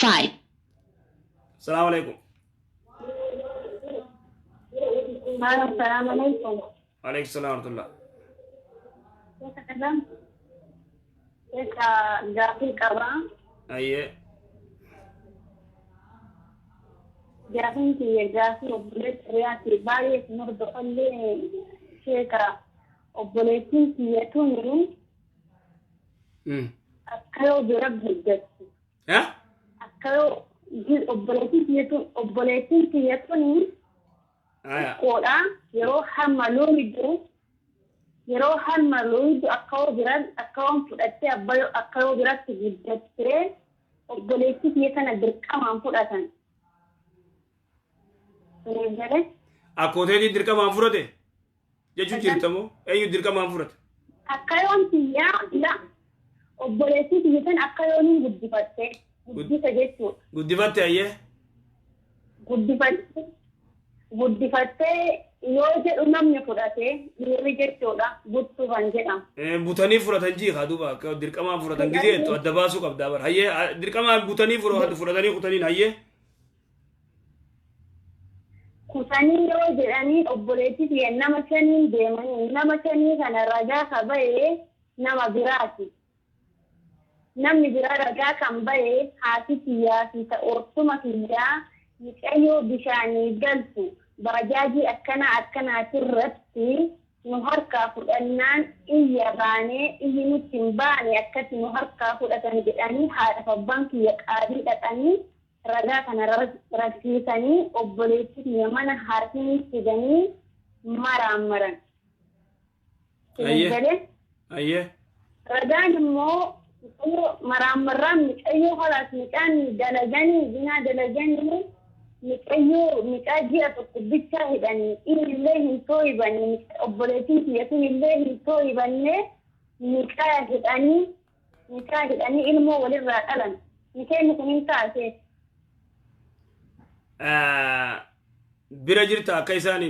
5. السلام عليكم. السلام عليكم. وعليكم السلام ورحمة الله. كيف تمام؟ كيف جافي كبا؟ أيه. جافي جافي وبلت رياتي بايت مرد قلي شيكا وبلتين كيتوني أكلوا برب الجد. ها؟ أكلوا وبلتين كيتوني قولا يروح مالويدو أكلوا برد أكلوا فرأتي أبايو أكلوا برد تجدد وبلتين كيتنا بركام فرأتن. أكوتي دركا مانفورته. جيشو جيرتمو. أيو دركا مانفورته. أكلوا تيا لا وبلتين كيتنا أكلوا بديفته. بديفته. قديفته أيه. بديفته يوجد أمم يفرته يوجد تولا بوتو بانجنا. بوتاني فرتنجي خدوبا دركا مانفورتن جزء تو أدباسو كبدابر. هيه دركا مان بوتاني فرتني خطانين هيه. kusanii yoo jedhanii obboleettii fi nama shanii deemanii nama shanii kana ragaa kan bahe nama biraati. Namni biraa ragaa kan bahe haati kiyyaa fi ta'oortuma kiyyaa miqayyoo bishaanii galtu baajaajii akkanaatirratti nu harkaa fudhannaan iyya baanee iyyi nutti hin baane akkatti nu harkaa fudhatan jedhanii haadha abbaan kiyya qaadii dhaqanii ragaa kana rakkisanii obboleettii mana harkanii fidanii maraammaran. Ayyee. Ragaan immoo maraammarraan miqayyoo holaas miqaan dalaganii zinaa dalaganii miqaa ji'a tokko bichaa hidhanii illee hin too'ibanne obboleettiin kiyya sun illee hin too'ibanne miqaa hidhanii ilmoo walirraa dhalan. Miqeenni kun hin taasee. bira jirta akka isaan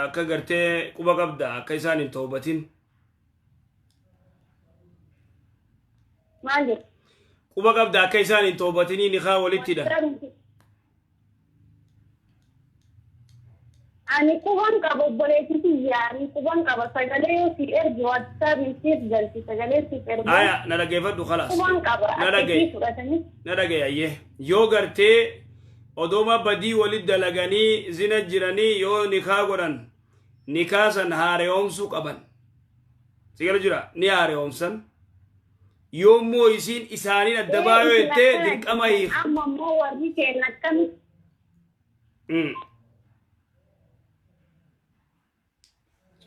akka gartee quba qabda akka isaan hin toobatin maal jedhu quba qabda akka isaan hin toobatini ni kaa walittidha ani quban qaba obboleettii yaani quban qaba sagalee yoo si ergi WhatsApp siif galti sagalee siif ergi aya na dhageeffadhu khalaas quban qaba na dhagee ayyee yoo gartee odoma badii walit dalaganii zina jiranii yoo nikaa godhan nikaa san haareomsuu qaban sigara jira ni haareomsan yoommoo isiin isaaniin adda baayoo jettee dirqama hiik amma immoo warri keenya akkami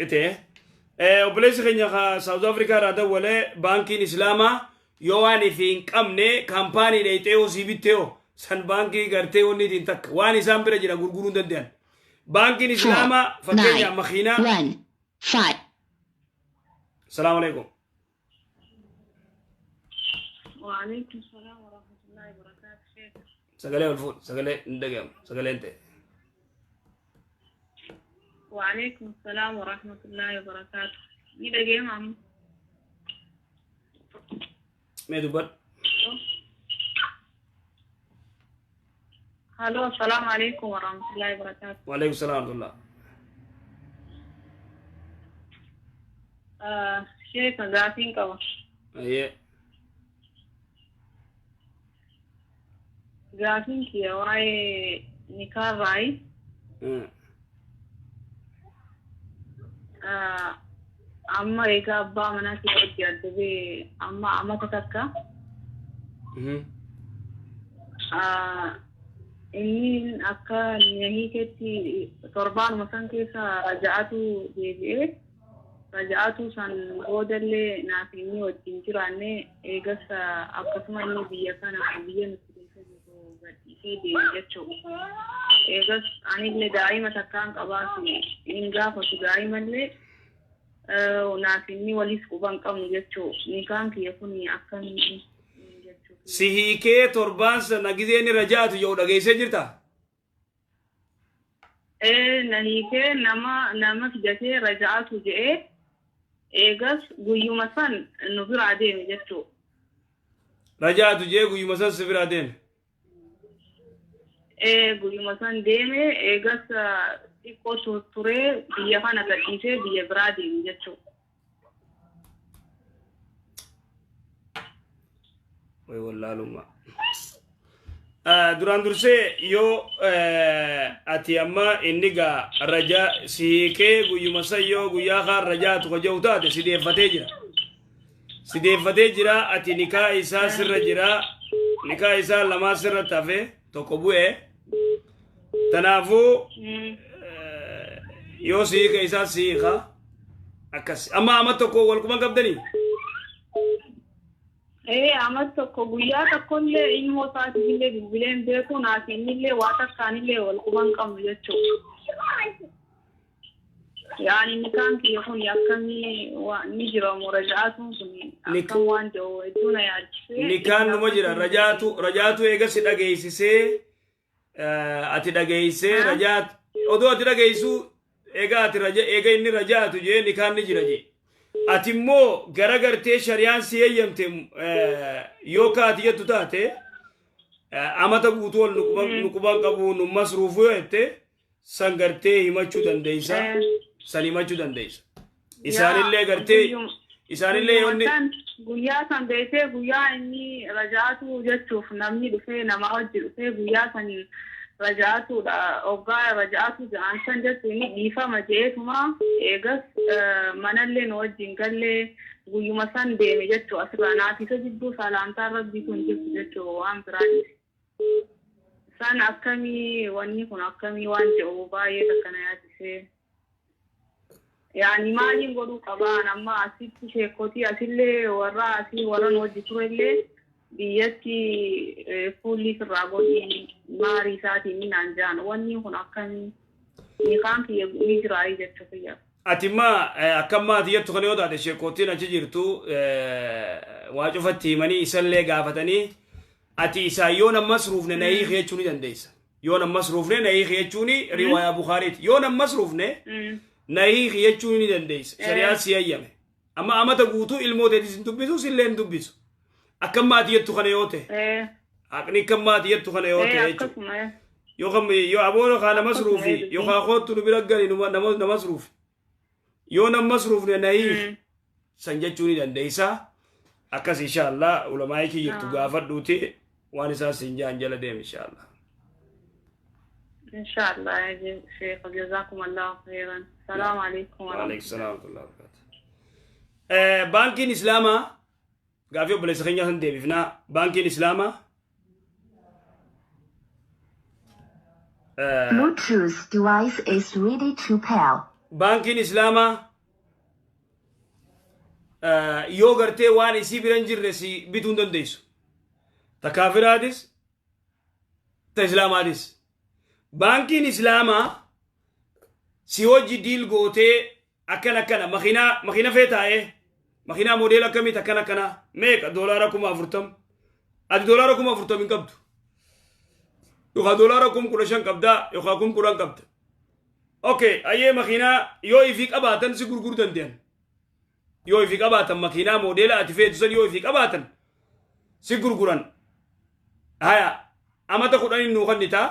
ite obboleessi keenya South Africa irraa dawwalee baankiin islaamaa yoo waan ifi hin qabne kaampaanii dheeyxee hosii bittee san baankii gartee wanni ittiin takka waan isaan bira jira gurguruu hin danda'an baankiin islaamaa fakkeenya makiinaa 5. salaamu alaikum وعليكم السلام ورحمة الله وبركاته شيخ sagalee ol fuudh sagalee hin dhagahamu sagaleen ta'e وعليكم السلام ورحمة الله وبركاته إذا جاي مام mee dubbadhu هلو السلام عليكم ورحمة الله وبركاته وعليكم السلام ورحمة الله شيخ نزافين كوا ايه زافين كيا واي نكار راي أما إيكا أبا مناسي وجه أدبي أما تتكا إني أكا نهي كتي تربان مثلا كيسا رجعتو سان غودر لي نافيني وتنجراني إيغس أكسماني بيا كان بيا نسيكا جيكو غدي دي جتشو إيغس أني اللي دائما تكان قباسي إنغا فتو دائما لي ونافيني وليس قبان قم جتشو نيكان كي يكوني أكن sihikee torban sana gizeeni rajaatu yoo dhageessee jirta nahikee nama fidatee rajaatu jedhee eegas guyyuma san nu biraa deeme jechuu rajaatu jee guyyuma san si biraa deeme guyyuma san deeme eegas xiqqoo turee biyya kana gadhiisee biyya biraa deeme jechuudha. Way wallaalumma. Duraan dursee yoo ati amma inni gaa rajaa siikee guyyuma san yoo guyyaa kaan rajaatu koja'u taate sideeffatee jira. Sideeffatee jira ati nikaa isaa sirra jira. Nikaa isaa lamaa sirra tafe tokko bu'ee. Tanaafuu yoo siika isaa siika akkas. Amma amma tokko wal quban qabdanii? Amat tokko guyyaa tokkollee ilmoo isaatiillee bilbileen beeku naafinillee waa takkaanillee wal quban qabnu jechuudha. Yaani nikaan kiyya kun akkamii ni jira moo rajaatuun sun akkam waan ta'u hedduu na yaachisee. Nikaan numa jira rajaatu eegasi dhageessisee ati dhageessee rajaatu odoo ati dhageessu eega ati eega inni rajaatu jee nikaan ni jira jee. Ati immoo garagartee shari'aan si eeyyamte yoo kaati jettu taate amata guutuu wal nuquban qabu nu masruufu yoo jette san gartee himachuu dandeessa. San himachuu dandeessa. Isaanillee gartee isaanillee yoonni guyyaa san beekee guyyaa inni rajaatu jechuuf namni dhufee nama hojii dhufee guyyaa san rajaatuudha oggaa rajaatu ja'an san jechuun inni dhiifama jeetuma eegas manallee nu wajjin gallee guyyuma san deeme jechuu asirraa naafisa jidduu salaamtaan rabbii kun jirtu jechuu waan biraadhis. San akkamii wanni kun akkamii waan jedhu baay'ee takkana yaachisee. Yani maaliin godhuu qabaan amma asitti sheekotii asillee warra asii warra nu wajji turellee biyyatti fuulli sirraa godhii maarii isaatiin ni naan jaan wanni kun akkamii nikaan kiyya ni jiraayii jechuu kiyya. Ati immaa akkammaa ati jettu kana yoo taate sheekotiin achi jirtu waa cufatti himanii isallee gaafatanii ati isaa yoo nammas ruufne na hiiki jechuu ni dandeessa. Yoo nammas ruufne na hiiki jechuun riwaayaa Bukaariiti. Yoo nammas ruufne na hiiki jechuun ni dandeessa. Shari'aan si eeyyame. Amma amata guutuu ilmooteetis hin dubbisu sillee hin dubbisu. Akkammaa ati jettu kana yoo ta'e. Aqni akkammaa ati jettu kana yoo ta'e jechuudha. Yoo aboona kaa namas ruufi yoo kaa kootu nu bira gani namas ruufi. Yoo namas ruufne na hiiki san jechuu ni dandeessa. Akkas inshaallah ulamaa jirtu gaafadhuuti waan isaa siin jaan jala deem inshaallah. Inshaallah Sheikh jazakum Allah khairan. Assalamu alaikum. Wa alaikum salam wa rahmatullahi wa barakatuh. Bankiin Islaamaa gaafii obboleessa keenya san deebifnaa bankiin Islaamaa Bluetooth device is ready to pair. Bankiin Islaamaa yoo gartee waan isii biran jirre si bituu hin dandeessu. Ta kaafiraatis ta Islaamaatis. Bankiin Islaamaa si hojii diil gootee akkana makiina feetaa'ee makiinaa moodela akkamiit akkana meeqa $40,000 ati $40,000 hin qabdu yookaan $15,000 qabdaa yookaan $10,000 qabda. Okay ayyee makiinaa yoo ifii qabaatan si gurguruu danda'an yoo ifii qabaatan makiinaa moodela ati feetu san yoo ifii qabaatan si gurguran haya amata 10 nuu kannitaa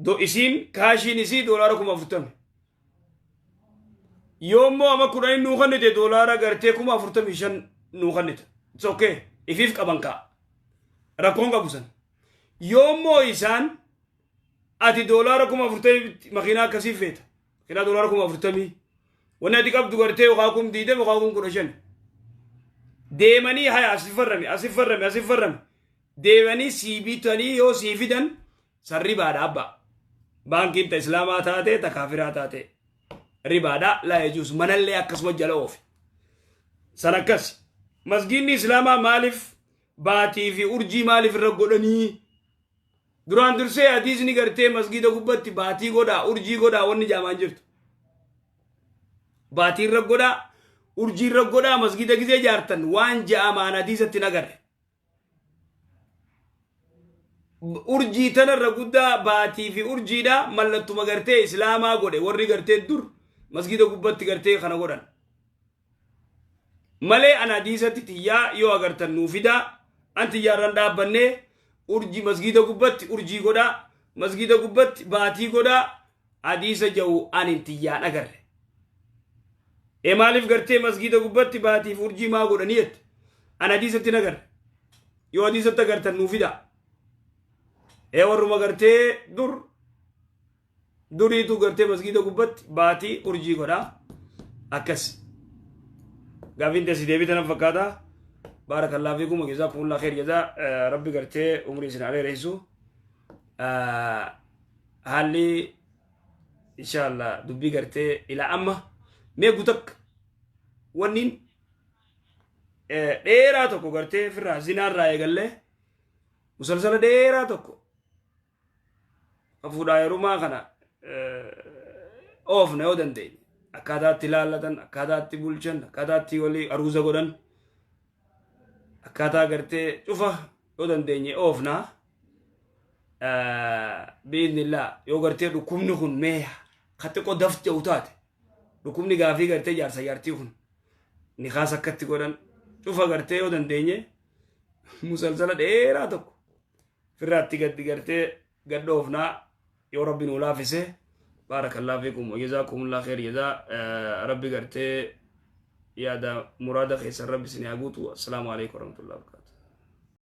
do isin kaashiin isii $40,000 yoommoo ama 10 nuu kannite $40 gartee 45,000 nuu kannita. It's okay ifiif qaban kaa rakkoon qabu san yoommoo isaan ati $40,000 makiinaa akkasii feeta makiinaa $40,000 wanni ati qabdu gartee yookaan 20 yookaan 15 deemanii haya asif farrame deemanii sii bitanii yoo sii fidan san ribaadha abba. Bankiin ta Islaamaa taate ta kaafiraa taate ribaadha laa yajuus manallee akkasuma jala oofe. San akkas masgiinni Islaamaa maaliif baatii fi urjii maaliif irra godhanii duraan dursee hadiisni gartee masgiida gubbatti baatii godhaa urjii godhaa wanni jaamaan jirtu. Baatii irra godhaa urjii irra godhaa masgiida gizee jaartan waan jaamaan hadiisatti nagarre. Urjii tanarra guddaa baatii fi urjiidha mallattuma gartee Islaamaa godhe warri gartee dur masgiida gubbatti gartee kana godhan. Malee ana hadiisatti tiyyaa yoo agartan nuu fidaa an tiyyaarran dhaabbannee urji masgida gubbatti urji goda masgida gubbatti baati goda hadisa jawu anin tiyyaan agarre maalif gartee masgida gubbatti baatiif urji maa godhaniyet an hadisatti nagarre yoo hadisatti agartan nuufida warruma gartee duriitu gartee masgida gubbatti baati urji goda akkas gaafin tesi deebitan fakkaata بارك الله فيكم وجزاكم الله خير جزاء ربي قرتي عمري سنة عليه رئيسو هالي إن شاء الله دبي قرتي إلى أما ما قلتك ونين ديراتكو قرتي في الرازينا الرأي قال له مسلسل ديراتكو أفودا يروما خنا أوف نيودن دين أكادات تلالتن أكادات تبولشن أكادات تولي أروزا قدن akkaataa gartee cufa yoo dandeenye oofna biidnillaa yoo gartee dhukkubni kun mee katti qodaf jedhu taate dhukkubni gaafii gartee jaarsa jaartii kun ni kaas akkatti godhan cufa gartee yoo dandeenye musalsala dheeraa tokko firraatti gaddi gartee gadda oofnaa yoo rabbi nuu laafise baarakallahu fiikum wa jazaakumullahu khayr jazaa rabbi gartee يا دا مراد خيسر ربي سني أقوتو السلام عليكم ورحمة الله وبركاته